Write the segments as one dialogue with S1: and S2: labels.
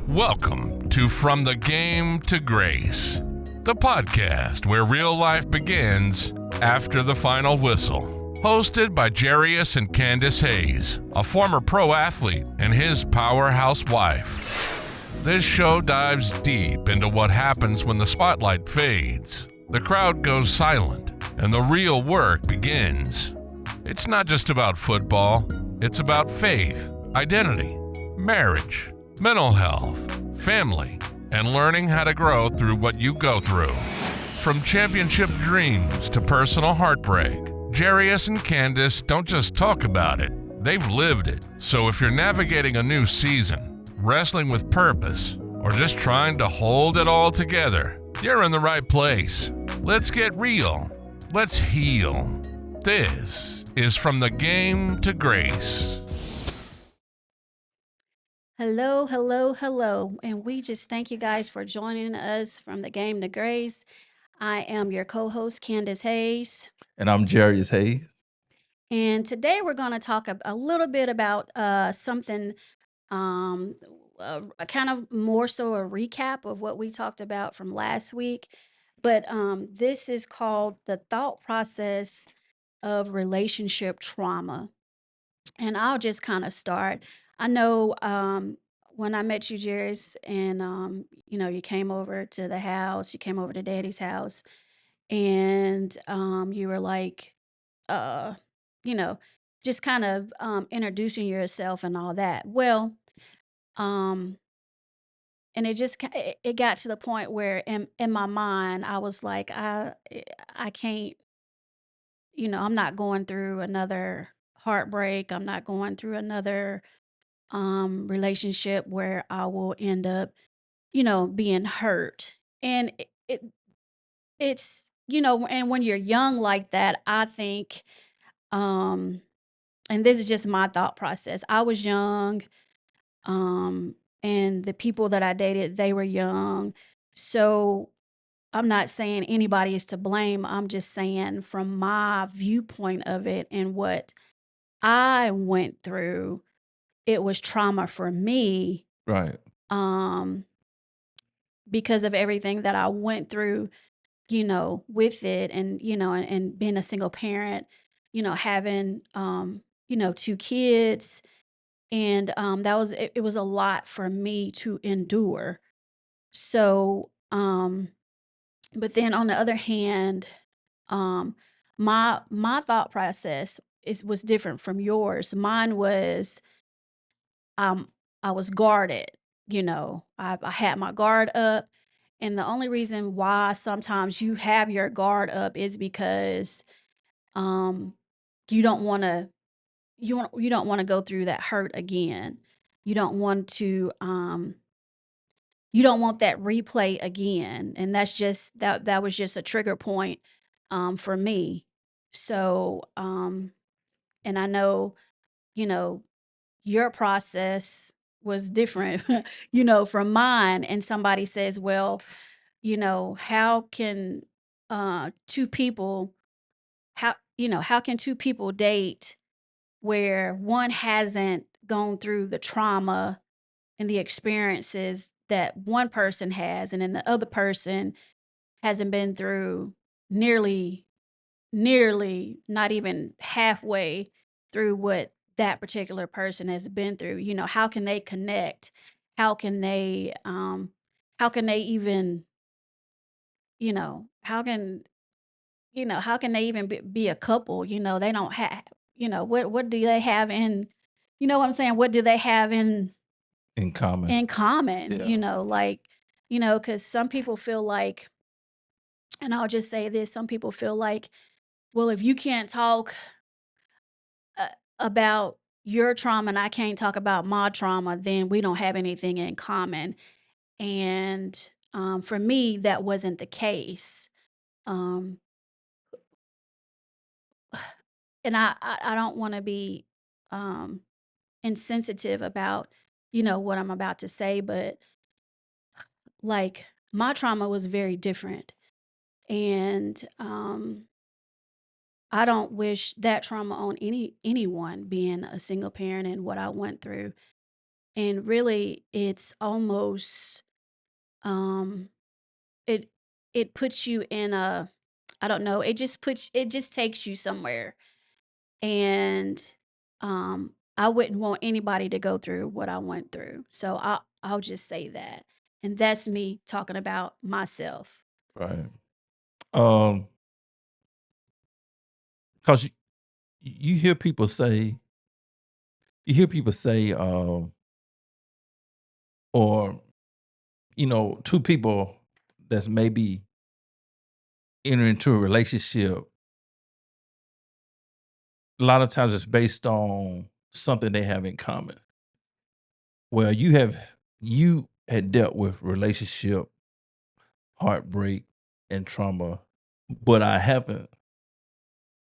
S1: Welcome to From the Game to Grace, the podcast where real life begins after the final whistle. Hosted by Jarius and Candace Hayes, a former pro athlete and his powerhouse wife. This show dives deep into what happens when the spotlight fades, the crowd goes silent, and the real work begins. It's not just about football, it's about faith, identity, marriage, mental health, family, and learning how to grow through what you go through. From championship dreams to personal heartbreak, Jarius and Candace don't just talk about it, they've lived it. So if you're navigating a new season, wrestling with purpose, or just trying to hold it all together, you're in the right place. Let's get real. Let's heal. This is From the Game to Grace.
S2: Hello, hello, hello. And we just thank you guys for joining us from the Game to Grace. I am your co-host, Candace Hayes.
S3: And I'm Jarius Hayes.
S2: And today we're going to talk a little bit about something, a kind of more so a recap of what we talked about from last week. But this is called the thought process of relationship trauma. And I'll just kind of start. I know when I met you, Jarius, and you came over to the house, you came over to Daddy's house, and you were like, uh, you know, just kind of introducing yourself and all that. Well, um, and it got to the point where in my mind I was like, I can't, I'm not going through another heartbreak. I'm not going through another relationship where I will end up, being hurt. And it's and when you're young like that, I think, um, and this is just my thought process. I was young, um, and the people that I dated, they were young. So I'm not saying anybody is to blame. I'm just saying from my viewpoint of it and what I went through, it was trauma for me.
S3: Right.
S2: Um, because of everything that I went through, with it and, and being a single parent, having, two kids. And it was a lot for me to endure. So, but then on the other hand, um, my thought process was different from yours. Mine was, um, I was guarded, I had my guard up. And the only reason why sometimes you have your guard up is because um you don't want to you don't want to go through that hurt again. You don't want to you don't want that replay again. And that was just a trigger point for me. So and I know, you know, your process was different, from mine. And somebody says, well, how can two people how can two people date where one hasn't gone through the trauma and the experiences that one person has, and then the other person hasn't been through nearly not even halfway through what that particular person has been through. How can they connect? How can they how can they even, how can how can they even be a couple? They don't have, what do they have in, what I'm saying? What do they have
S3: In common.
S2: in common?
S3: Yeah.
S2: Like, because some people feel like, and I'll just say this, some people feel like, well, if you can't talk uh, about your trauma and I can't talk about my trauma, then we don't have anything in common. And for me, that wasn't the case. Um, and I don't want to be um, insensitive about, what I'm about to say, but like my trauma was very different. And I don't wish that trauma on anyone being a single parent and what I went through. And really, it's almost um it it puts you in a, I don't know, it just takes you somewhere. And I wouldn't want anybody to go through what I went through. So I'll just say that. And that's me talking about myself.
S3: Right. Um, because you hear people say, or two people that's maybe entering into a relationship. A lot of times it's based on something they have in common. Well, you had dealt with relationship heartbreak and trauma, but I haven't.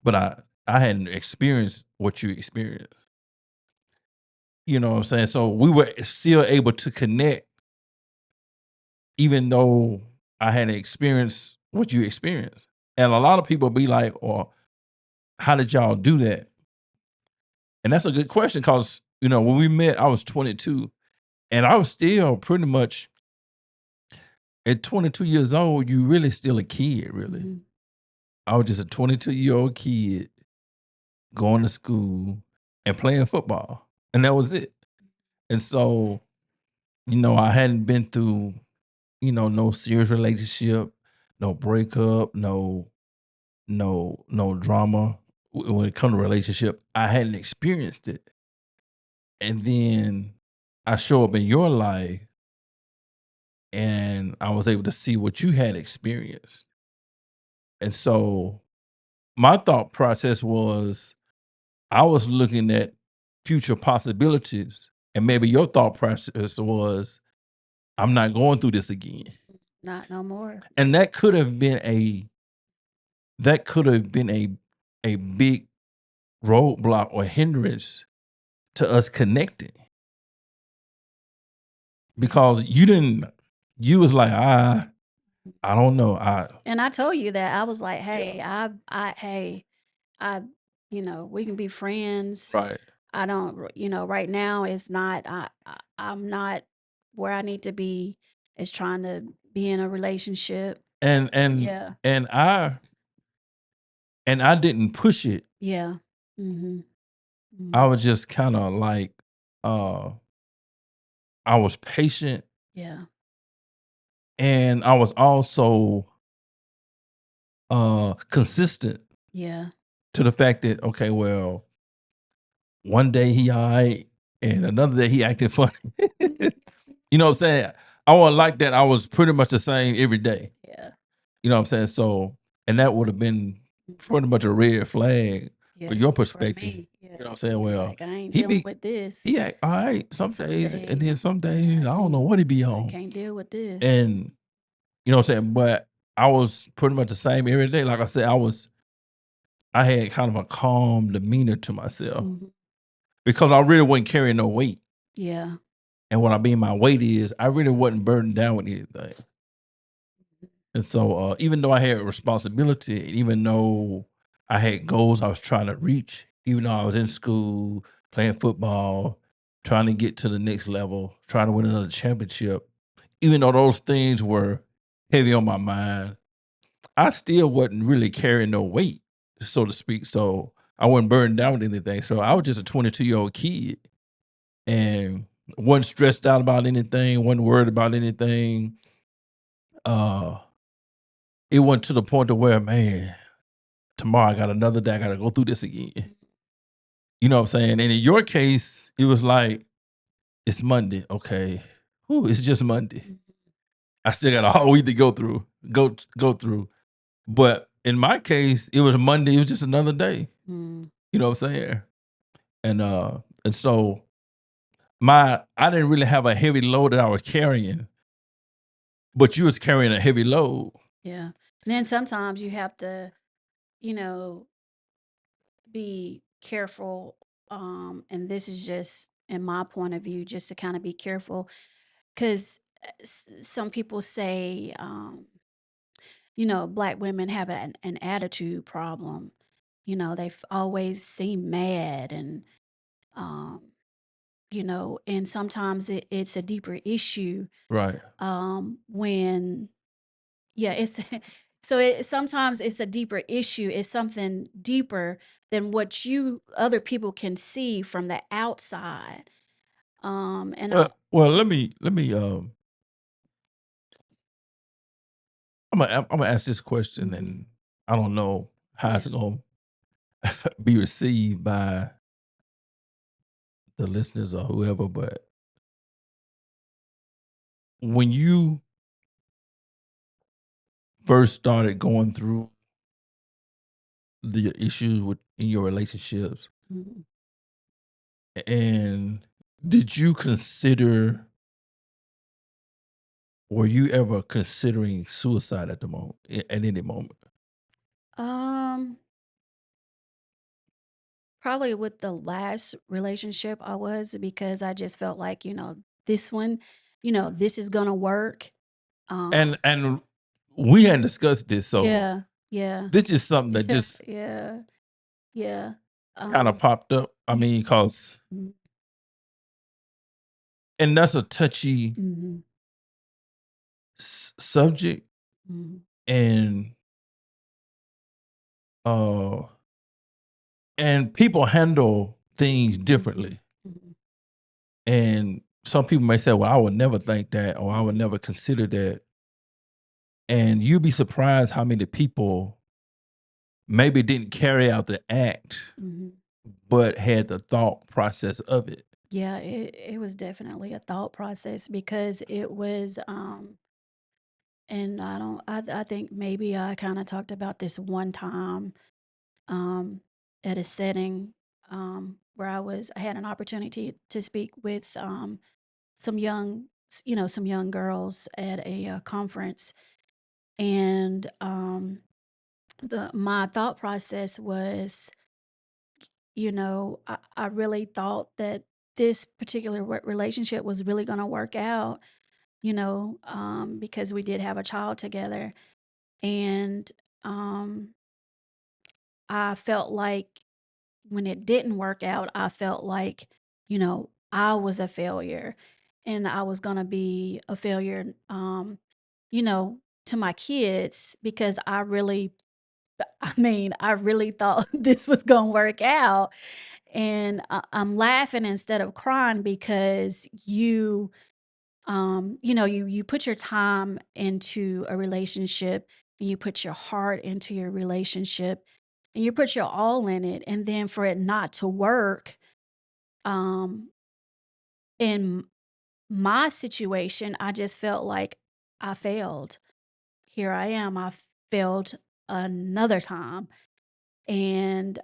S3: But I hadn't experienced what you experienced. You know what I'm saying? So we were still able to connect, even though I hadn't experienced what you experienced. And a lot of people be like, "Or how did y'all do that?" And that's a good question because when we met, I was 22, and I was still pretty much at 22 years old. You really still a kid, really.
S2: Mhm.
S3: I was just a 22-year-old kid going to school and playing football, and that was it. And so, I hadn't been through, no serious relationship, no breakup, no drama when it comes to relationship. I hadn't experienced it, and then I show up in your life, and I was able to see what you had experienced. And so, my thought process was, I was looking at future possibilities, and maybe your thought process was, I'm not going through this again.
S2: Not no more.
S3: And that could have been a big roadblock or hindrance to us connecting, because you was like, I don't know.
S2: And I told you that. I was like, hey, I, we can be friends.
S3: Right.
S2: I don't, right now it's not, I'm not where I need to be, is trying to be in a relationship.
S3: And
S2: Yeah.
S3: and I didn't push it.
S2: Yeah. Mm-hmm.
S3: I was just kind of like, I was patient,
S2: Yeah.
S3: and I was also consistent
S2: Yeah.
S3: to the fact that, okay, well, one day he all right, and another day he acting funny. You know what I'm saying? I wasn't like that. I was pretty much the same every day.
S2: Yeah.
S3: You know what I'm saying? So, and that would have been pretty much a red flag
S2: Yeah.
S3: from your
S2: For
S3: perspective.
S2: me. Yeah.
S3: You know what I'm saying? Well,
S2: Like, I ain't
S3: he
S2: dealing
S3: be
S2: with this.
S3: he act all right some
S2: Some
S3: days, and
S2: days,
S3: then some days I don't know what he be
S2: I
S3: on.
S2: can't deal with this.
S3: And you know what I'm saying? But I was pretty much the same every day. Like I said, I had kind of a calm demeanor to myself
S2: Mhm.
S3: because I really wasn't carrying no weight.
S2: Yeah.
S3: And what I mean my weight is, I really wasn't burdened down with anything. And so, even though I had responsibility, even though I had goals I was trying to reach, even though I was in school playing football, trying to get to the next level, trying to win another championship, even though those things were heavy on my mind, I still wasn't really carrying no weight, so to speak. So I wasn't burdened down with anything. So I was just a 22-year-old kid and wasn't stressed out about anything, wasn't worried about anything. It went to the point of where, man, tomorrow I got another day. I got to go through this again. You know what I'm saying? And in your case, it was like, it's Monday. Okay. Whew, it's just Monday. I still got a whole week to go through. But in my case, it was Monday. It was just another day.
S2: Mm.
S3: You know what I'm saying? And so I didn't really have a heavy load that I was carrying, but you was carrying a heavy load.
S2: Yeah. And then sometimes you have to, you know, be careful. And this is just in my point of view, just to kind of be careful, because some people say, Black women have an attitude problem. They've always seemed mad and, um, and sometimes it's a deeper issue
S3: Right.
S2: when it's so sometimes it's a deeper issue. It's something deeper than what other people can see from the outside. And
S3: Well, let me I'm gonna ask this question,
S2: Mhm.
S3: and I don't know how
S2: Yeah.
S3: it's gonna be received by the listeners or whoever, but when you first started going through the issues in your relationships,
S2: Mhm.
S3: and did you consider, were you ever considering suicide at the moment, at any moment?
S2: Um, Probably with the last relationship I was, because I just felt like, this one, this is gonna work.
S3: And we hadn't discussed this, so
S2: Yeah, yeah,
S3: this is something that just
S2: yeah, yeah.
S3: kind of
S2: Um,
S3: popped up. I mean, because
S2: mhm,
S3: and that's a touchy
S2: mhm,
S3: subject,
S2: mhm,
S3: and uh and people handle things
S2: mhm,
S3: differently.
S2: mhm,
S3: And some people may say, well, I would never think that, or I would
S2: mhm,
S3: never consider that. And you'd be surprised how many people maybe didn't carry out the act,
S2: mhm.
S3: but had the thought process of it.
S2: Yeah, it was definitely a thought process, because it was and I think maybe I kind of talked about this one time um at a setting where I had an opportunity to speak with some young girls at a conference. And the my thought process was, I really thought that this particular relationship was really going to work out, because we did have a child together. And um, I felt like when it didn't work out, I felt like, I was a failure, and I was going to be a failure, you know, to my kids, because I really thought this was going to work out. And I'm laughing instead of crying, because you put your time into a relationship, and you put your heart into your relationship, and you put your all in it, and then for it not to work. um in my situation, I just felt like I failed. Here I am, I failed another time. And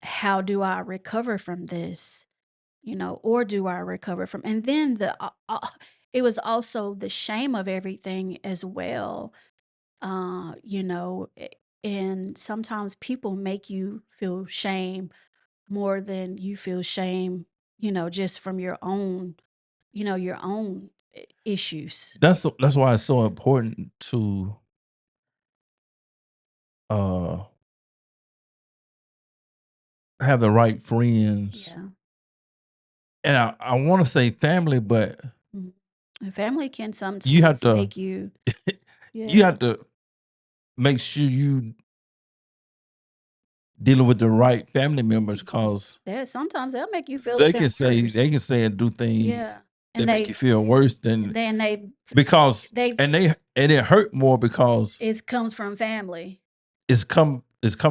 S2: how do I recover from this? Or do I recover from, and then it was also the shame of everything as well. And sometimes people make you feel shame more than you feel shame, just from your own issues.
S3: That's why it's so important to uh have the right friends.
S2: Yeah.
S3: And I want to say family, but
S2: Mhm. And family can
S3: you have
S2: sometimes
S3: to
S2: make you,
S3: you
S2: yeah,
S3: have to make sure you dealing with the right family members, because
S2: sometimes they'll make you feel
S3: they can say
S2: abused.
S3: and do things
S2: Yeah.
S3: that
S2: And
S3: make you feel worse than,
S2: then
S3: because
S2: they
S3: and it hurt more because
S2: it comes from family.
S3: it's coming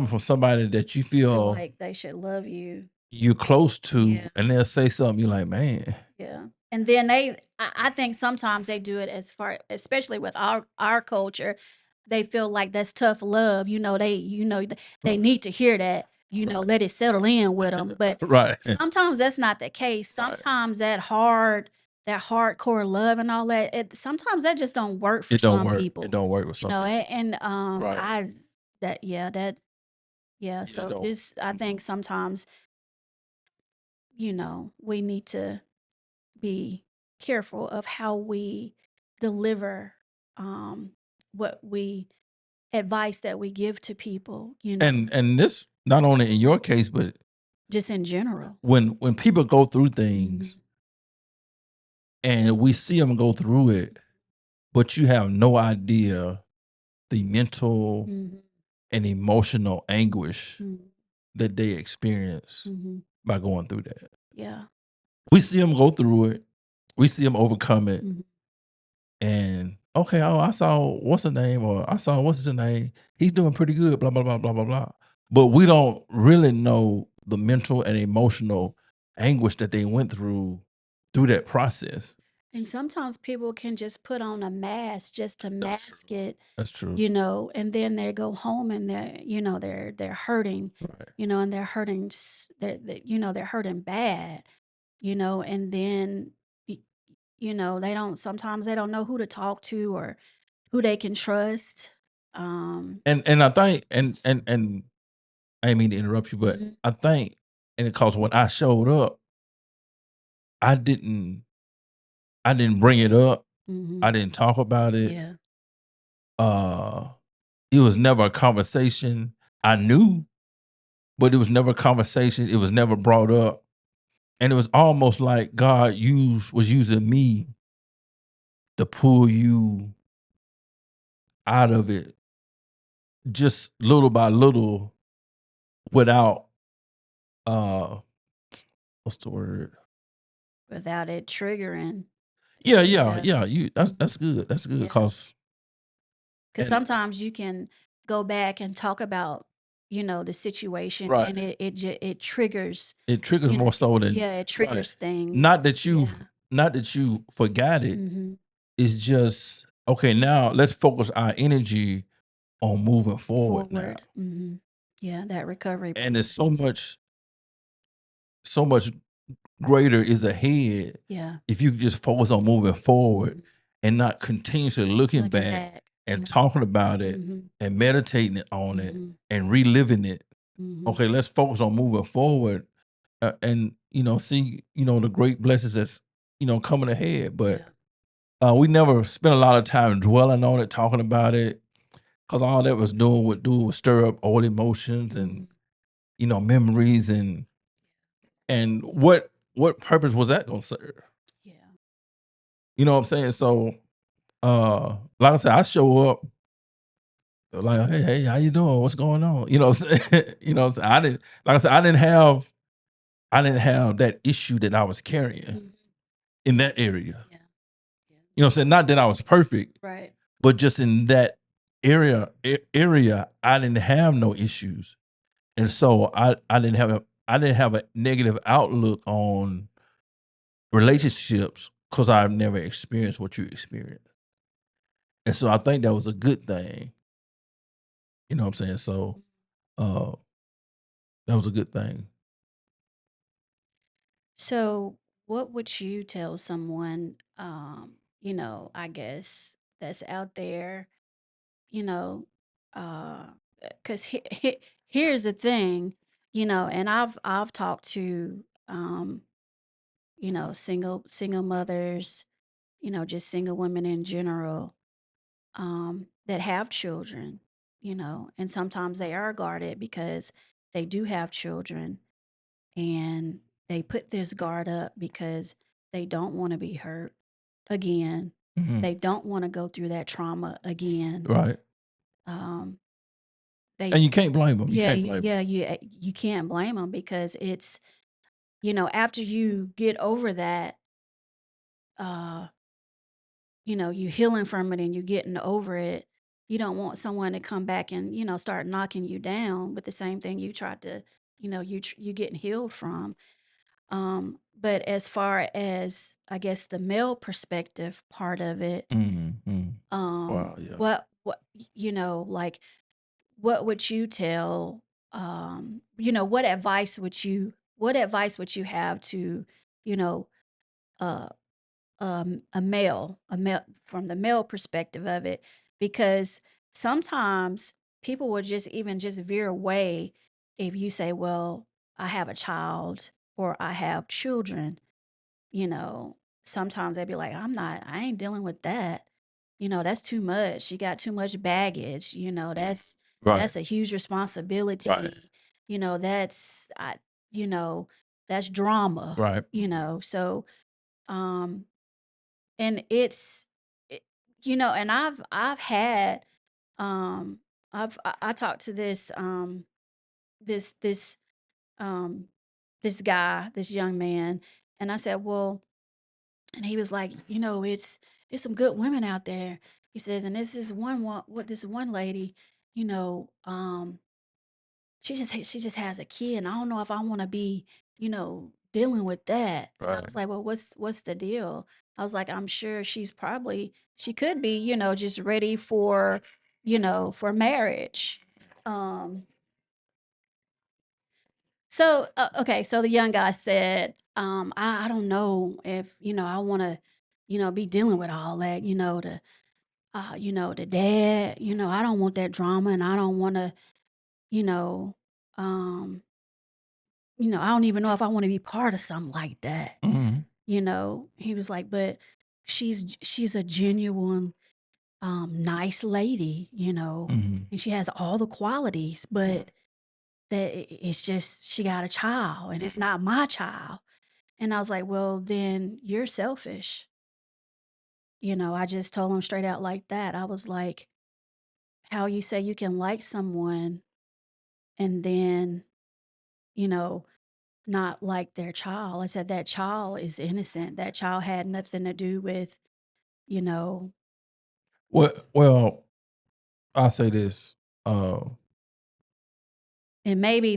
S3: from somebody that you
S2: Feel
S3: feel
S2: like they should love you.
S3: you're close to,
S2: Yeah.
S3: and they'll say something you're like, man.
S2: Yeah. And then I think sometimes they do it, especially with our culture, they feel like that's tough love. They need to hear that, let it settle in with them. But
S3: Right.
S2: sometimes that's not the case.
S3: Right.
S2: Sometimes that hardcore love and all that, sometimes that just don't work for
S3: It don't
S2: some
S3: work. It
S2: people.
S3: don't work with
S2: You know,
S3: something. Right.
S2: yeah,
S3: Yeah, it
S2: so
S3: don't.
S2: just I think sometimes, we need to be careful of how we deliver um what we advice that we give to people.
S3: And this not only in your case, but
S2: Just in general.
S3: when people go through things and we see them go through it, but you have no idea the mental
S2: Mhm.
S3: and emotional anguish
S2: Mhm.
S3: that they experience
S2: Mhm.
S3: by going through that.
S2: Yeah.
S3: We see them go through it. We see them overcome it.
S2: Mhm.
S3: And okay, oh, I saw what's her name, or I saw what's his name. He's doing pretty good, blah, blah, blah, blah, blah, blah. But we don't really know the mental and emotional anguish that they went through that process.
S2: And sometimes people can just put on a mask just to
S3: That's
S2: mask it,
S3: That's true.
S2: you know, and then they go home and they're, you know, they're hurting,
S3: Right.
S2: you know, and they're hurting, you know, they're hurting bad, you know, and then, y- you know, sometimes they don't know who to talk to or who they can trust.
S3: And I think and I didn't mean to interrupt you, but
S2: Mhm.
S3: I think, and because when I showed up, I didn't bring it up.
S2: Mhm.
S3: I didn't talk about it.
S2: Yeah.
S3: It was never a conversation. I knew, but it was never a conversation. It was never brought up. And it was almost like God was using me to pull you out of it just little by little without what's the word?
S2: Without it triggering.
S3: Yeah,
S2: Yeah.
S3: that's good. That's good
S2: Yeah.
S3: because
S2: Because sometimes you can go back and talk about, you know, the situation
S3: right.
S2: and it triggers,
S3: It triggers
S2: you know,
S3: more so than
S2: yeah, it
S3: right.
S2: triggers things.
S3: Not that
S2: Yeah.
S3: you forgot it.
S2: Mm-hmm.
S3: It's just okay. Now let's focus our energy on moving forward now.
S2: Forward. Mm-hmm. Yeah, that recovery
S3: And there's
S2: process.
S3: so much greater is ahead
S2: Yeah.
S3: if you just focus on moving forward
S2: Mhm.
S3: and not continuously looking
S2: Looking
S3: back
S2: back.
S3: and
S2: Yeah.
S3: talking about it
S2: Mm-hmm.
S3: and meditating on it
S2: Mm-hmm.
S3: and reliving it.
S2: Mm-hmm.
S3: Okay, let's focus on moving forward and see the great blessings that's coming ahead. But we never spent a lot of time dwelling on it, talking about it, because all that was doing was stir up old emotions and memories and what purpose was that going to serve?
S2: Yeah.
S3: You know what I'm saying? So, like I said, I show up like, hey, how you doing? What's going on? You know what I'm saying? You know what I'm saying? I didn't have that issue that I was carrying
S2: Mm-hmm.
S3: in that area.
S2: Yeah. Yeah.
S3: You know what I'm saying? Not that I was perfect,
S2: Right.
S3: but just in that area, I didn't have no issues. And so I didn't have a negative outlook on relationships because I've never experienced what you experienced. And so I think that was a good thing. You know what I'm saying? So uh that was a good thing.
S2: So, what would you tell someone, you know, I guess that's out there, you know, because here's the thing, you know, and I've talked to, you know, single mothers, you know, just single women in general, that have children, you know, and sometimes they are guarded because they do have children and they put this guard up because they don't want to be hurt again.
S3: Mhm.
S2: They don't want to go through that trauma again.
S3: Right.
S2: Um,
S3: And
S2: they,
S3: you can't blame them. You
S2: yeah,
S3: can't blame them.
S2: yeah, you can't blame them because it's, you know, after you get over that, uh, you know, you healing from it and you getting over it. You don't want someone to come back and, you know, start knocking you down with the same thing you tried to, you know, you getting healed from. But as far as I guess the male perspective part of it,
S3: Mhm. Wow, yeah.
S2: you know, like what would you tell, you know, what advice would you have to, you know, uh a male from the male perspective of it? Because sometimes people will just even just veer away if you say, well, I have a child or I have children, you know, sometimes they'd be like, I ain't dealing with that. You know, that's too much. You got too much baggage. You know,
S3: Right.
S2: that's a huge
S3: Right.
S2: responsibility. You know, that's that's drama,
S3: Right.
S2: So, and it's, and I've had, I talked to this, this, um, this guy, this young man, and I said, well, and he was like, it's some good women out there. He says, and this is what this one lady, you know, um, she just has a kid, and I don't know if I want to be, dealing with that. And I
S3: Right.
S2: was like, well, what's the deal? I was like, I'm sure she could be, just ready for marriage. Um, so okay, so the young guy said, I don't know if I want to, be dealing with all that, the dad, I don't want that drama, and I don't want to, you know, um, I don't even know if I want to be part of something like that.
S3: Mm-hmm.
S2: He was like, but she's a genuine, nice lady,
S3: Mm-hmm.
S2: and she has all the qualities, but it's just she got a child, and it's not my child. And I was like, well, then you're selfish. I just told him straight out like that. I was like, how you say you can like someone and then, you know, not like their child. I said that child is innocent. That child had nothing to do with, you know,
S3: Well, I'll say this. Uh,
S2: and maybe
S3: he,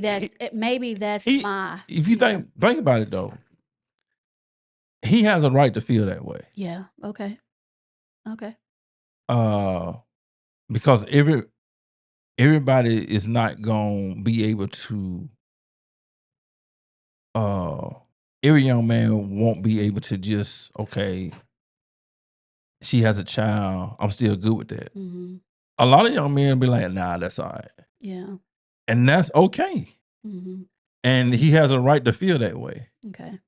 S2: that's
S3: he
S2: my,
S3: if you think about it though, he has a right to feel that way.
S2: yeah, okay, okay,
S3: Uh, because everybody is not gonna be able to. Uh, every young man won't be able to just okay. She has a child. I'm still good with that.
S2: mm-hmm,
S3: A lot of young men be like, nah, that's all right.
S2: yeah,
S3: And that's okay.
S2: mm-hmm,
S3: And he has a right to feel that way.
S2: okay,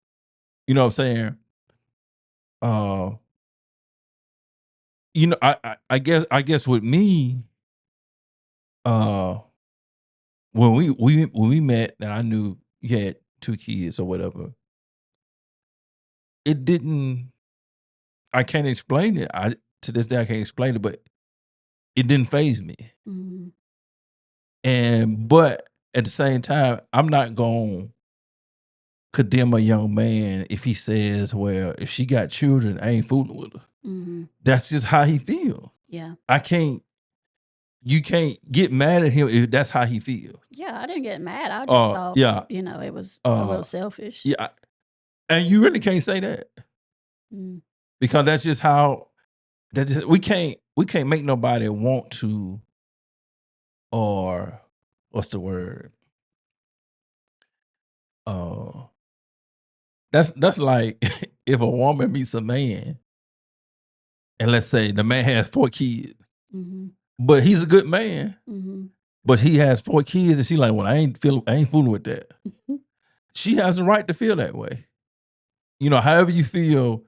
S3: You know what I'm saying? Uh, I guess with me, uh, when we met and I knew you had 2 kids or whatever, it didn't I can't explain it. I to this day I can't explain it, but it didn't faze me.
S2: mm-hmm,
S3: But at the same time, I'm not gonna condemn a young man if he says, well, if she got children, I ain't fooling with her.
S2: mm-hmm,
S3: That's just how he feel.
S2: yeah,
S3: You can't get mad at him if that's how he feels.
S2: yeah. I didn't get mad. I just thought,
S3: Yeah.
S2: it was a little
S3: Uh
S2: selfish.
S3: yeah. And you really can't say that.
S2: Mm,
S3: Because that's just how we can't make nobody want to, or what's the word? Uh that's like if a woman meets a man and let's say the man has 4 kids,
S2: mm-hmm,
S3: but he's a good man,
S2: mm-hmm,
S3: but he has 4 kids and she like, well, I ain't fooling with that. She has a right to feel that way. However you feel,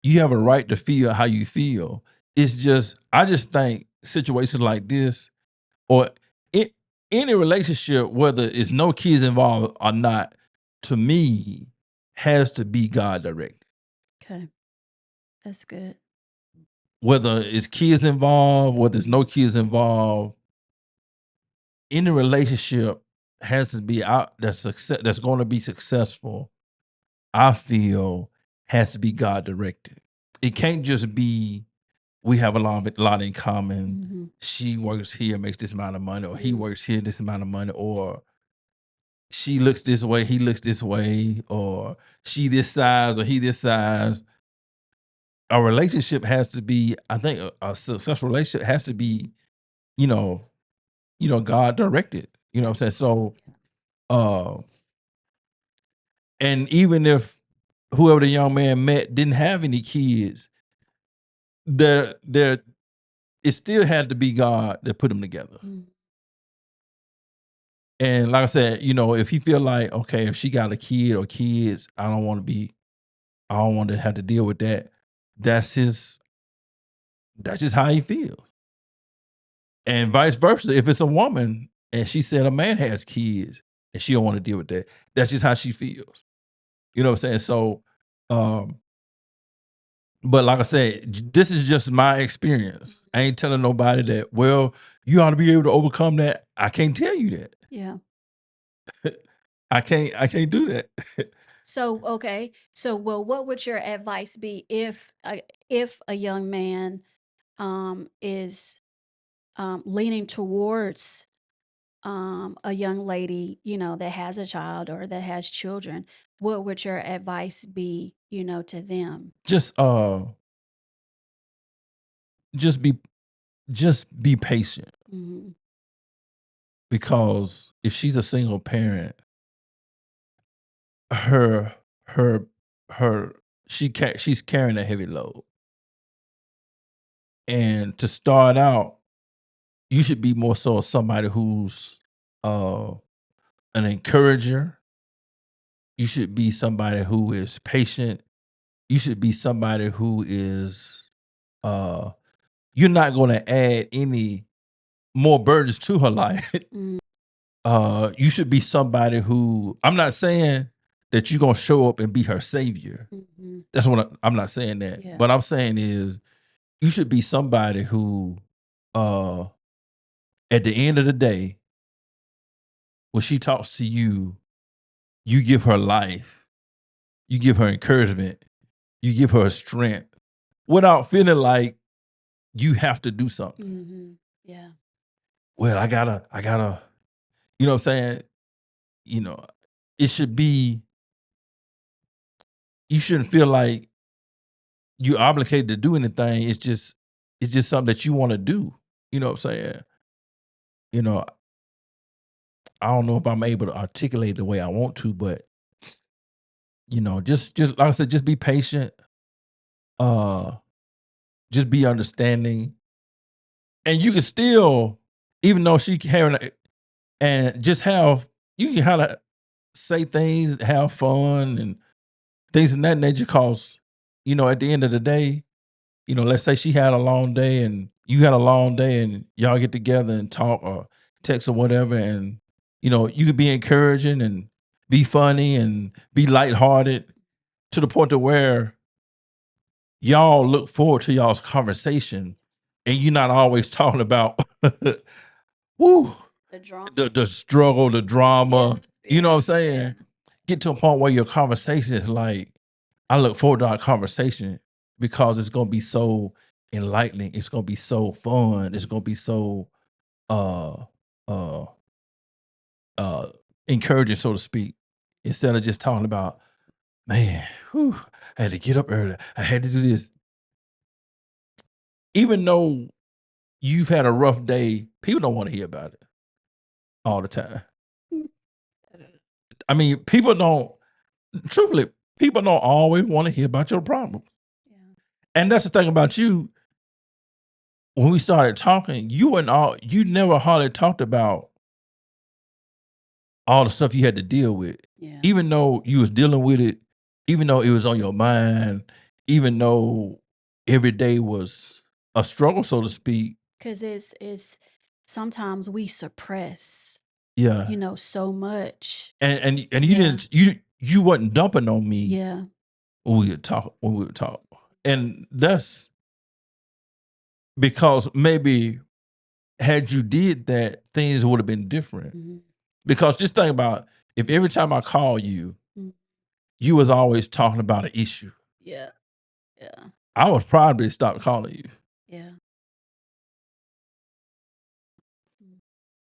S3: you have a right to feel how you feel. I just think situations like this, or in any relationship, whether it's no kids involved or not, to me, has to be God directed.
S2: okay, that's good.
S3: Whether it's kids involved, whether there's no kids involved, any relationship has to be out that's going to be successful. I feel has to be God directed. It can't just be we have a lot in common.
S2: Mm-hmm,
S3: She works here, makes this amount of money, or he
S2: Mhm.
S3: works here, this amount of money, or she looks this way, he looks this way, or she this size or he this size. A relationship has to be, I think, a successful relationship has to be, you know, God directed. You know what I'm saying? So, uh, and even if whoever the young man met didn't have any kids, there it still had to be God that put them together.
S2: Mm,
S3: And like I said, if he feel like, okay, if she got a kid or kids, I don't want to have to deal with that. That's just how he feels. And vice versa, if it's a woman and she said a man has kids, and she don't want to deal with that. That's just how she feels. You know what I'm saying? So, but like I said, this is just my experience. I ain't telling nobody that, well, you ought to be able to overcome that. I can't tell you that.
S2: Yeah.
S3: I can't do that.
S2: So, okay. So, well, what would your advice be if a young man is leaning towards a young lady, that has a child or that has children? What would your advice be, to them?
S3: Just be patient,
S2: Hmm.
S3: because if she's a single parent, her she's carrying a heavy load. And to start out, you should be more so somebody who's an encourager. You should be somebody who is patient. You should be somebody who is you're not going to add any more burdens to her life.
S2: Mm.
S3: You should be somebody who, I'm not saying that you're going to show up and be her savior.
S2: Hmm.
S3: That's what I'm not saying that.
S2: Yeah.
S3: But I'm saying is you should be somebody who at the end of the day, when she talks to you, you give her life, you give her encouragement, you give her strength without feeling like you have to do something.
S2: Hmm. Yeah.
S3: Well, I gotta, you know what I'm saying? It should be, you shouldn't feel like you're obligated to do anything. It's just something that you want to do. You know what I'm saying? I don't know if I'm able to articulate the way I want to, but just like I said, just be patient. Just be understanding, and you can still, even though she carrying, and just you can kind of say things, have fun, and things in that nature. Cause at the end of the day, let's say she had a long day and you had a long day, and y'all get together and talk or text or whatever, and you could be encouraging and be funny and be lighthearted to the point to where y'all look forward to y'all's conversation, and you're not always talking about woo,
S2: The drama.
S3: the struggle, the drama.
S2: Yeah.
S3: You know what I'm saying?
S2: Yeah.
S3: Get to a point where your conversation is like, I look forward to our conversation because it's gonna be so enlightening. It's gonna be so fun. It's gonna be so uh uh encouraging, so to speak. Instead of just talking about, man, whew, I had to get up early. I had to do this. Even though you've had a rough day, people don't want to hear about it all the time. I mean, truthfully, people don't always want to hear about your problems.
S2: Yeah.
S3: And that's the thing about you. When we started talking, you never hardly talked about all the stuff you had to deal with.
S2: Yeah.
S3: Even though you was dealing with it, even though it was on your mind, even though every day was a struggle, so to speak.
S2: Because it's sometimes we suppress,
S3: Yeah.
S2: so much.
S3: And you
S2: Yeah.
S3: didn't, you wasn't dumping on me
S2: Yeah.
S3: when we would talk. And that's because maybe had you did that, things would have been different.
S2: Hmm.
S3: Because just think about, if every time I call you,
S2: Mm.
S3: you was always talking about an issue,
S2: Yeah. Yeah.
S3: I would probably stop calling you.
S2: Yeah.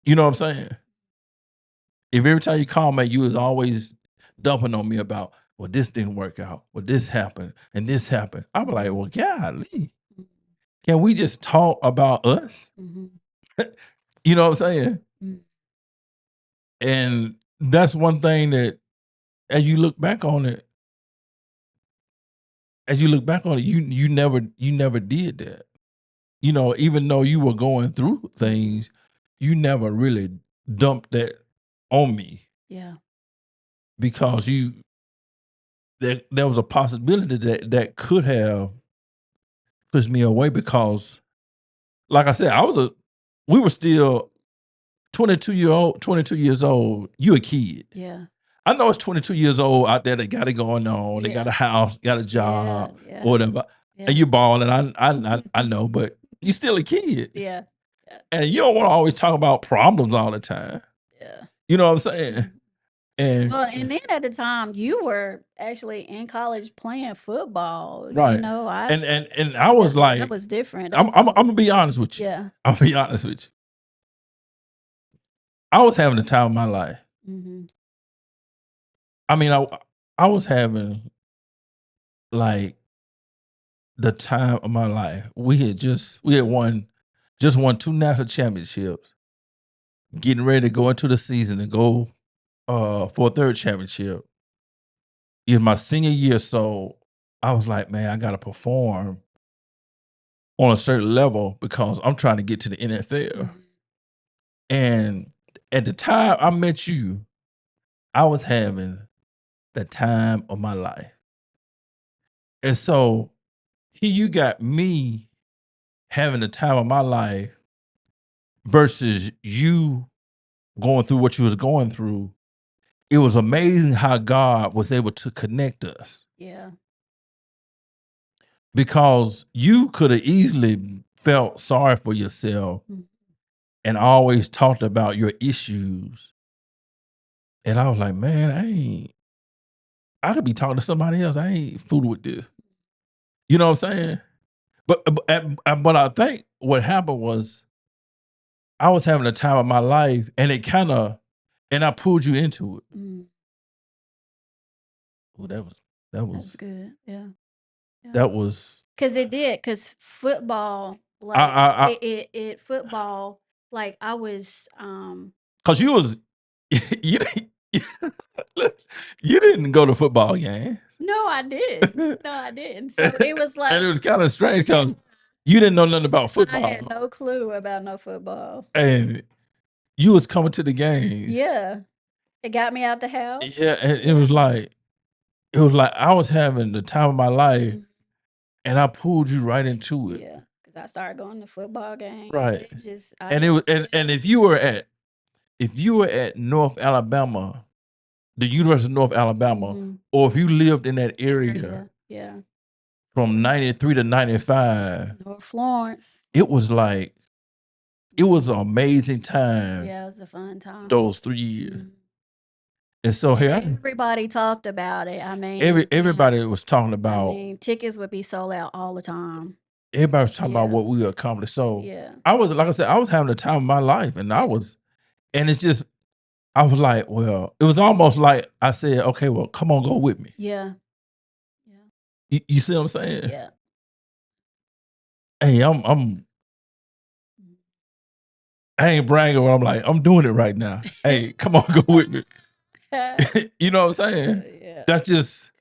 S3: You know what I'm saying? If every time you call me, you was always dumping on me about, well, this didn't work out, well, this happened, and this happened, I'm like, well, golly, can we just talk about us?
S2: Hmm.
S3: You know what I'm saying?
S2: Mm.
S3: And that's one thing that, as you look back on it, you never did that. Even though you were going through things, you never really dumped that on me,
S2: Yeah.
S3: because there was a possibility that could have pushed me away, because, like I said, we were still 22 years old, you a kid.
S2: Yeah.
S3: I know it's 22 years old out there that got it going on. They
S2: Yeah.
S3: got a house, got a job,
S2: Yeah.
S3: or whatever.
S2: Yeah.
S3: And you balling. I know, but you still a kid.
S2: Yeah.
S3: And you don't want to always talk about problems all the time.
S2: Yeah.
S3: You know what I'm saying? And
S2: Well, and then at the time you were actually in college playing football.
S3: right.
S2: You know,
S3: And I was like,
S2: that was different.
S3: I'm gonna be honest with you.
S2: Yeah.
S3: I'm gonna be honest with you. I was having the time of my life.
S2: Mm-hmm.
S3: I mean, I was having like the time of my life. We had won 2 national championships, getting ready to go into the season and go for a third championship. In my senior year, so I was like, man, I gotta perform on a certain level because I'm trying to get to the NFL.
S2: Mm-hmm.
S3: And at the time I met you, I was having the time of my life. And so here you got me having the time of my life versus you going through what you was going through. It was amazing how God was able to connect us.
S2: Yeah.
S3: Because you could have easily felt sorry for yourself
S2: Mhm.
S3: and always talked about your issues. And I was like, man, I could be talking to somebody else. I ain't fooling with this. You know what I'm saying? But I think what happened was I was having a time of my life, and and I pulled you into it.
S2: Mm.
S3: Well, that
S2: That's
S3: was
S2: good. Yeah.
S3: that was
S2: Because football, like
S3: I
S2: it football, like I was
S3: because you was you didn't you didn't go to football game.
S2: no, I did. No, I didn't. So it was
S3: And it
S2: like
S3: was kind of strange because you didn't know nothing about
S2: I
S3: football,
S2: had no clue about no football.
S3: and you was coming to the game.
S2: Yeah. It got me out the house.
S3: Yeah, and it was like I was having the time of my life,
S2: Mhm.
S3: and I pulled you right into it.
S2: Yeah. Because I started going to football games.
S3: Right.
S2: It just
S3: And it was and if you were at North Alabama, the University of North Alabama,
S2: Mhm.
S3: or if you lived in that area
S2: Yeah.
S3: from 93 to 95,
S2: North Florence.
S3: it was like it was an amazing time
S2: Yeah, it was a fun time.
S3: those 3 years.
S2: Mhm.
S3: And so here
S2: Everybody talked about it. I mean,
S3: everybody was talking
S2: I
S3: about
S2: mean, tickets would be sold out all the time.
S3: everybody was talking about
S2: Yeah.
S3: what we accomplished. So
S2: Yeah.
S3: I was, like I said, I was having the time of my life, and and it's just, I was like, well, it was almost like I said, okay, well, come on, go with me.
S2: Yeah.
S3: You see what I'm saying?
S2: Yeah.
S3: Hey, I ain't bragging, but I'm like, I'm doing it right now. Hey, come on, go with me. You know what I'm saying?
S2: Yeah.
S3: That's just,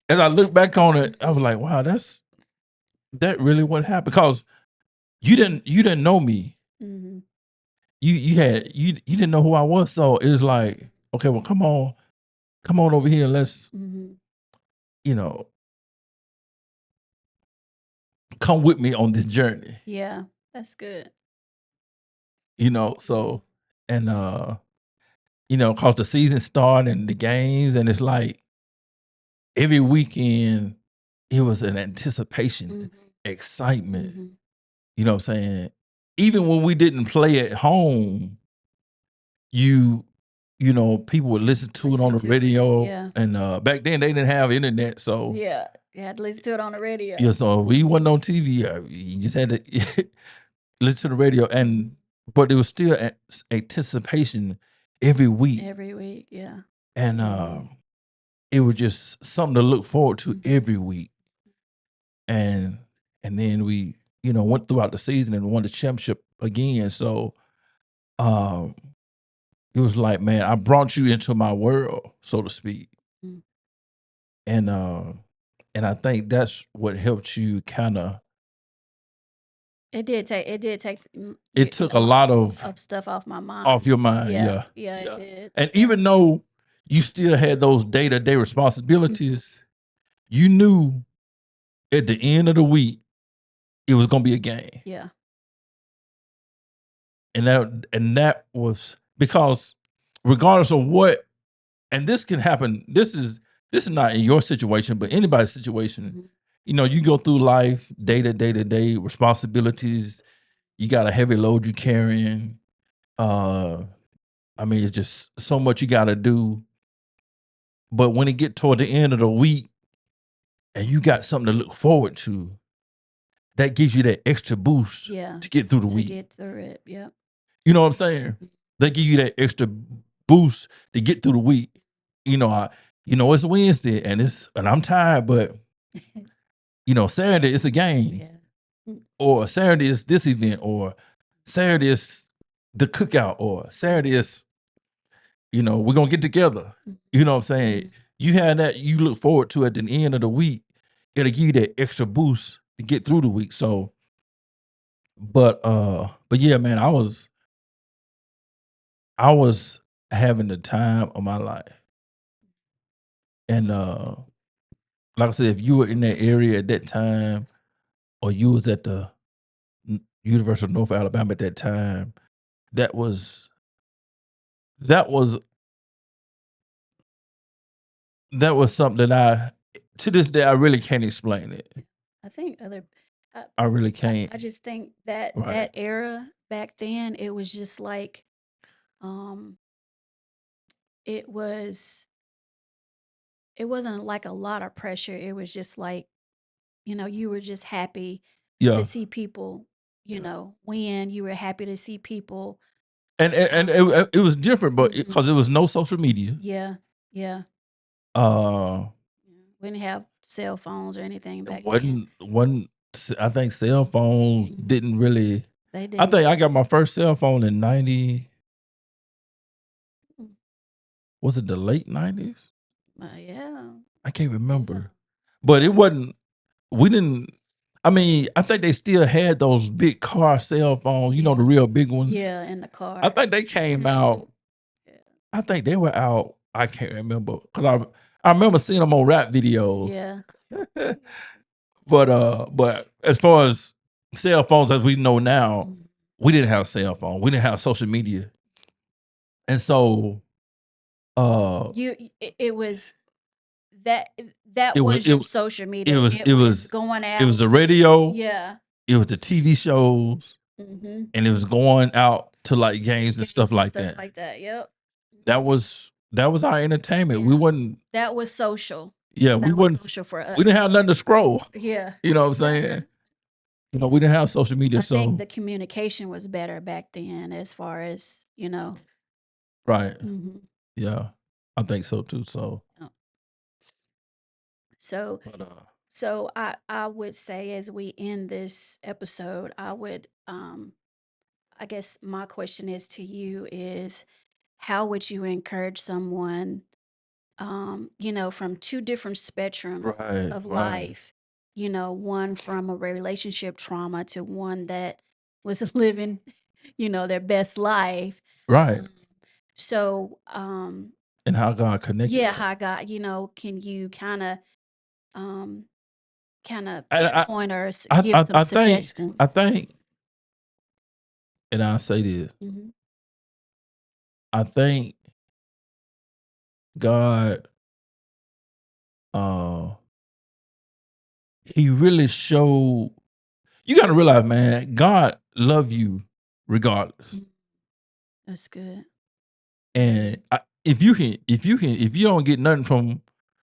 S3: as I look back on it, I was like, wow, that really what happened. Because you didn't know me.
S2: Mhm.
S3: You didn't know who I was. So it was like, okay, well, come on over here. Let's,
S2: Mhm.
S3: Come with me on this journey.
S2: Yeah. That's good.
S3: So, and cause the season started and the games, and it's like every weekend it was an anticipation,
S2: Mhm.
S3: excitement.
S2: Mhm.
S3: You know what I'm saying? Even when we didn't play at home, people would listen to it on the radio.
S2: Yeah.
S3: And back then they didn't have internet, so
S2: Yeah. You had to listen to it on the radio.
S3: yeah, so we wasn't on TV. You just had to listen to the radio, but it was still anticipation every week.
S2: Every week. Yeah.
S3: And it was just something to look forward to every week. And then we, went throughout the season and won the championship again. So it was like, man, I brought you into my world, so to speak.
S2: Mm.
S3: And I think that's what helped you kind of.
S2: It did take.
S3: It took a lot of
S2: stuff off my mind.
S3: Off your mind, yeah.
S2: It did.
S3: And even though you still had those day-to-day responsibilities, you knew at the end of the week it was gonna be a game.
S2: Yeah.
S3: And that was because regardless of what, and this can happen. This is not in your situation, but anybody's situation.
S2: Mhm.
S3: You know, you go through life day to day responsibilities. You got a heavy load you carrying. I mean, it's just so much you got to do. But when it get toward the end of the week and you got something to look forward to, that gives you that extra boost
S2: Yeah.
S3: to get through the
S2: To
S3: week.
S2: get through it. Yep.
S3: You know what I'm saying? They give you that extra boost to get through the week. You know, it's Wednesday and I'm tired, but Saturday it's a game,
S2: Yeah.
S3: or Saturday is this event, or Saturday is the cookout, or Saturday is, we're gonna get together. You know what I'm saying? You have that you look forward to at the end of the week. It'll give you that extra boost to get through the week. So, but yeah, man, I was having the time of my life. And like I said, if you were in that area at that time, or you was at the University of North Alabama at that time, that was something that to this day I really can't explain it.
S2: I think other.
S3: I really can't.
S2: I just think that
S3: Right.
S2: that era back then, it was just like, it wasn't like a lot of pressure. It was just like, you were just happy
S3: Yeah.
S2: to see people, win. You were happy to see people.
S3: And it was different, but
S2: Mhm.
S3: because it was no social media.
S2: Yeah. Yeah.
S3: Uh,
S2: We didn't have cell phones or anything back then.
S3: wasn't I think cell phones
S2: Mhm.
S3: didn't really.
S2: They
S3: I
S2: didn't.
S3: think I got my first cell phone in 90.
S2: Mm.
S3: Was it the late 90s?
S2: Yeah.
S3: I can't remember. But it wasn't. We didn't. I mean, I think they still had those big car cell phones. The real big ones.
S2: Yeah, in the car.
S3: I think they came out.
S2: Yeah.
S3: I think they were out. I can't remember because I remember seeing them on rap videos.
S2: Yeah.
S3: But as far as cell phones as we know now,
S2: Mhm.
S3: we didn't have cell phone. We didn't have social media, and so
S2: It was that
S3: It was-
S2: was your
S3: it-
S2: social media.
S3: it was
S2: going out.
S3: it was the radio,
S2: Yeah.
S3: it was the TV shows,
S2: Mm-hmm.
S3: and it was going out to like games and stuff like that.
S2: Like that. Yep.
S3: That was our entertainment. We
S2: Yeah.
S3: wasn't.
S2: That was social.
S3: Yeah,
S2: That
S3: we
S2: was
S3: wasn't.
S2: social for us.
S3: We didn't have nothing to scroll.
S2: Yeah.
S3: You know what I'm saying? We didn't have social media.
S2: I
S3: So
S2: think the communication was better back then, as far as
S3: right.
S2: Mhm.
S3: Yeah, I think so too. So,
S2: So
S3: but
S2: so I would say, as we end this episode, I would I guess my question is to you is, how would you encourage someone, from two different spectrums
S3: right,
S2: of
S3: right,
S2: life, one from a relationship trauma to one that was living, their best life.
S3: right.
S2: So,
S3: And how God connected.
S2: yeah,
S3: us.
S2: how God, can you um,
S3: I
S2: point us,
S3: I
S2: give
S3: I,
S2: some
S3: I think
S2: suggestions?
S3: I think, and I'll say this.
S2: Mhm.
S3: I think God, He really showed. You got to realize, man, God love you regardless.
S2: That's good.
S3: And if you don't get nothing from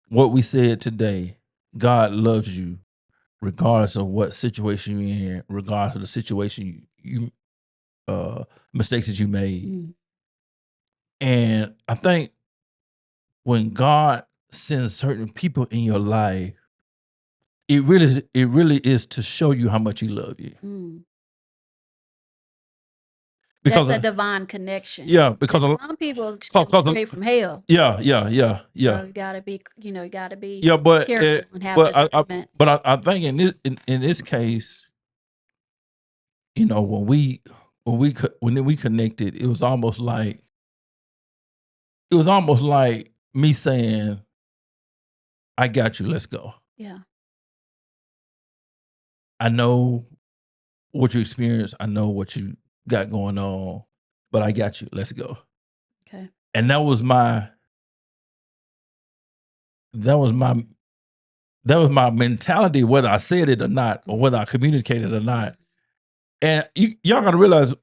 S3: what we said today, God loves you regardless of what situation you're in, regardless of the situation you mistakes that you made.
S2: Mm.
S3: And I think when God sends certain people in your life, it really is to show you how much He loves you.
S2: Mm.
S3: Because
S2: That's a divine connection.
S3: yeah, because
S2: Some people
S3: cause-
S2: come straight from hell.
S3: yeah.
S2: So you gotta be,
S3: Yeah, but
S2: careful and have
S3: but
S2: discernment.
S3: I think in this case, when we connected, it was almost like me saying, "I got you. Let's go.
S2: Yeah.
S3: I know what you experienced. I know what you got going on, but I got you. Let's go." And that was my mentality, whether I said it or not, or whether I communicated or not. And y'all gotta realize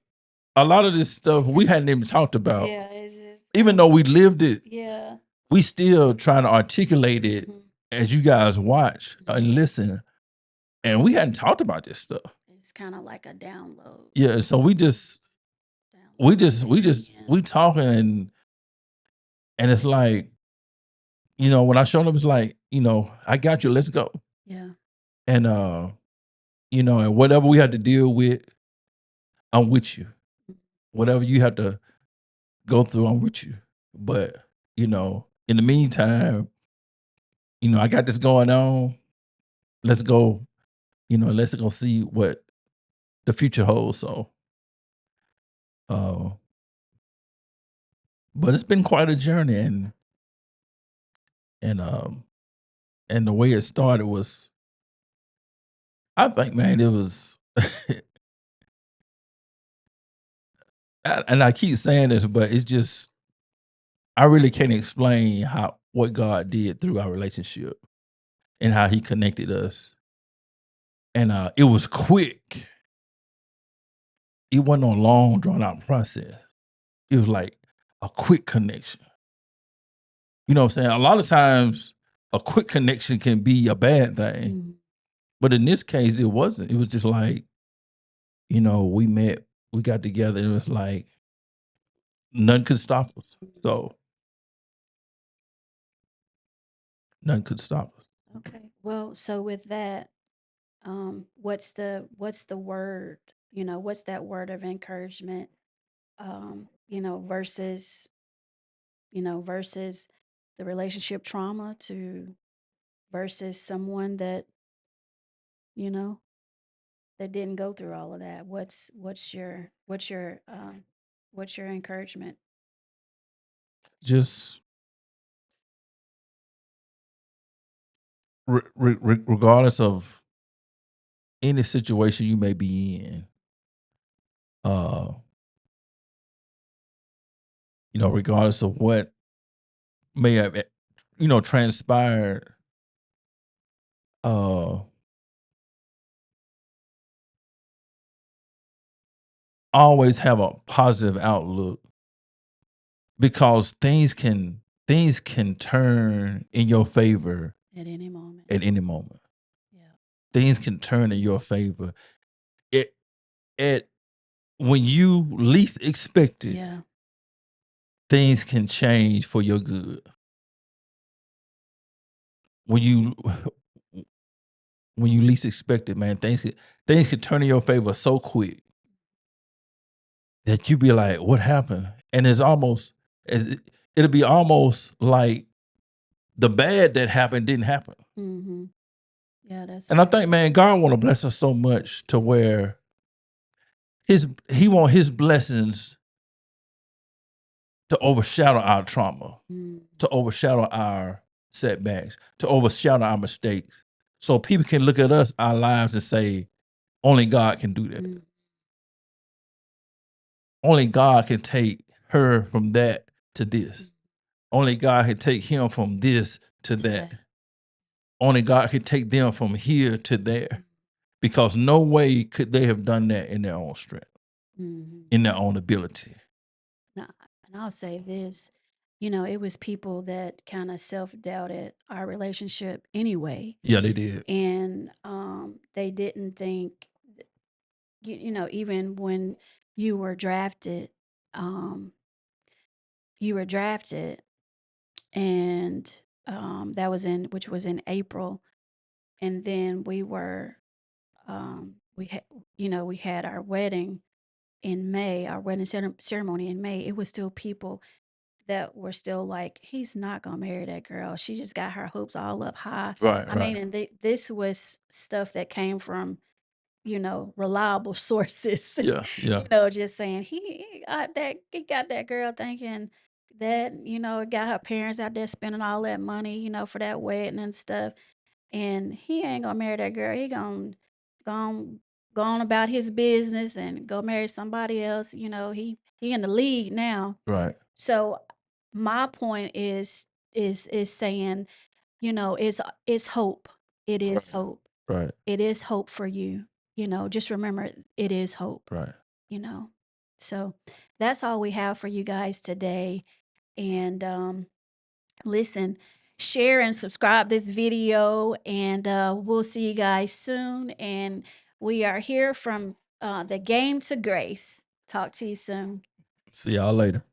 S3: a lot of this stuff we hadn't even talked about.
S2: Yeah, it's just
S3: Even though we lived it,
S2: yeah.
S3: we still trying to articulate it
S2: Mhm.
S3: as you guys watch and listen. And we hadn't talked about this stuff.
S2: It's kind of like a download.
S3: Yeah, so we talking and it's like, when I showed up, it's like, I got you, let's go.
S2: Yeah.
S3: And and whatever we had to deal with, I'm with you. Whatever you have to go through, I'm with you. But, in the meantime, I got this going on. Let's go, let's go see what the future holds. So, but it's been quite a journey, and the way it started was, I think, man, it was, and I keep saying this, but it's just, I really can't explain what God did through our relationship and how He connected us. And it was quick. It wasn't a long, drawn out process. It was like a quick connection. You know what I'm saying? A lot of times, a quick connection can be a bad thing.
S2: Mm-hmm.
S3: But in this case, it wasn't. It was just like, we met, we got together, and it was like nothing could stop us. So nothing could stop us.
S2: Okay. Well, so with that, what's the word? What's that word of encouragement? Versus versus the relationship trauma versus someone that you know that didn't go through all of that. What's your encouragement?
S3: Just regardless of any situation you may be in, regardless of what may have, transpired, always have a positive outlook, because things can turn in your favor
S2: At any moment.
S3: at any moment.
S2: Yeah.
S3: Things can turn in your favor. When you least expect it,
S2: Yeah.
S3: things can change for your good. When you least expect it, man, things can turn in your favor so quick that you be like, "What happened?" And it'll be almost like the bad that happened didn't happen.
S2: Mm-hmm. Yeah, that's.
S3: And I think, man, God want to bless us so much to where He want His blessings to overshadow our trauma, to overshadow our setbacks, to overshadow our mistakes. So people can look at us, our lives, and say, only God can do that. Only God can take her from that to this. Only God can take him from this to that. Only God can take them from here to there. Because no way could they have done that in their own strength, in their own ability.
S2: Now, and I'll say this, it was people that kind of self-doubted our relationship anyway.
S3: Yeah, they did.
S2: And they didn't think, even when you were drafted, and which was in April. And then we had our wedding in May, our wedding ceremony in May. It was still people that were still like, he's not gonna marry that girl. She just got her hopes all up high.
S3: Right,
S2: I mean, and this was stuff that came from, reliable sources.
S3: Yeah, yeah.
S2: Just saying he got that girl thinking that, got her parents out there spending all that money, for that wedding and stuff. And he ain't gonna marry that girl. He gonna go on about his business and go marry somebody else. He in the league now.
S3: Right.
S2: So my point is saying, it's hope. It is hope.
S3: Right.
S2: It is hope for you. Just remember, it is hope.
S3: Right.
S2: So that's all we have for you guys today. And listen, share and subscribe this video, and we'll see you guys soon. And we are here from the Game to Grace. Talk to you soon.
S3: See y'all later.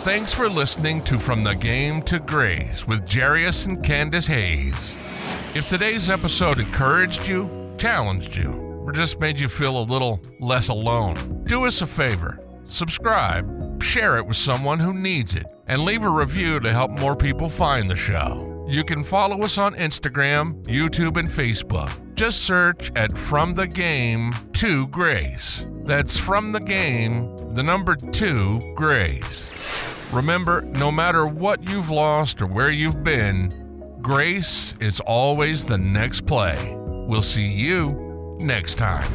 S1: Thanks for listening to From the Game to Grace with Jarius and Candace Hayes. If today's episode encouraged you, challenged you, or just made you feel a little less alone, do us a favor. Subscribe, share it with someone who needs it, and leave a review to help more people find the show. You can follow us on Instagram, YouTube, and Facebook. Just search at From the Game to Grace. That's From the Game, the number 2, Grace. Remember, no matter what you've lost or where you've been, grace is always the next play. We'll see you next time.